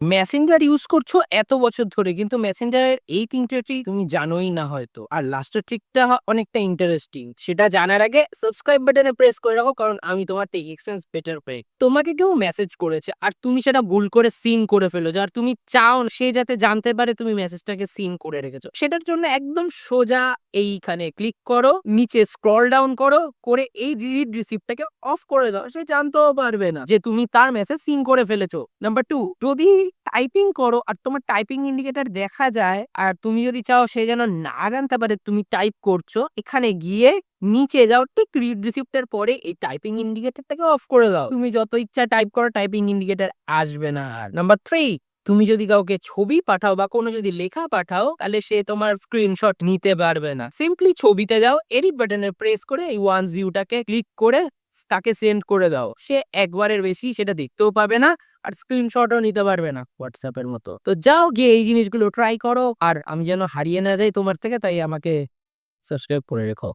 Messenger use করছো এত বছর ধরে কিন্তু মেসেঞ্জারের এই ৩ টে ট্রিক তুমি জানোই না হয়তো। আর লাস্টের ট্রিকটা অনেকটা ইন্টারেস্টিং। সেটা জানার আগে সাবস্ক্রাইব বাটনে প্রেস করে রাখো কারণ আমি তোমার টেক এক্সপেরিয়েন্স বেটার পেয়ে। তোমাকে কেউ মেসেজ করেছে আর তুমি সেটা ভুল করে সিন করে ফেলেছো। আর তুমি চাও সে যাতে জানতে পারে তুমি মেসেজটাকে সিন করে রেখেছো। সেটার জন্য একদম সোজা এইখানে ক্লিক করো, নিচে স্ক্রল ডাউন করো, করে এই রিড রিসিপ্টটাকে অফ করে দাও। সে জানতেও পারবে না যে তুমি তার মেসেজ সিন করে ফেলেছো। নাম্বার 2, যদি টাইপিং করো আর তোমার টাইপিং ইন্ডিকেটর দেখা যায় আর তুমি যদি চাও সে যেন না জানতে পারে তুমি টাইপ করছো, এখানে গিয়ে নিচে যাও, ঠিক রিড রিসিপ্টের পরে এই টাইপিং ইন্ডিকেটরটাকে অফ করে দাও। তুমি যত ইচ্ছা টাইপ করো, টাইপিং ইন্ডিকেটর আসবে না আর। নাম্বার 3, তুমি যদি কাউকে ছবি পাঠাও বা কোনো যদি লেখা পাঠাও তাহলে সে তোমার স্ক্রিনশট নিতে পারবে না। সিম্পলি ছবিতে যাও, এডিট বাটনে প্রেস করে এই ওয়ান্স ভিউটাকে ক্লিক করে তাকে সেন্ড করে দাও। সে একবারের বেশি সেটা দেখতেও পাবে না আর স্ক্রিনশটও নিতে পারবে না হোয়াটসঅ্যাপ এর মতো। তো যাও গিয়ে এই জিনিসগুলো ট্রাই করো। আর আমি যেন হারিয়ে না যাই তোমার থেকে, তাই আমাকে সাবস্ক্রাইব করে রেখো।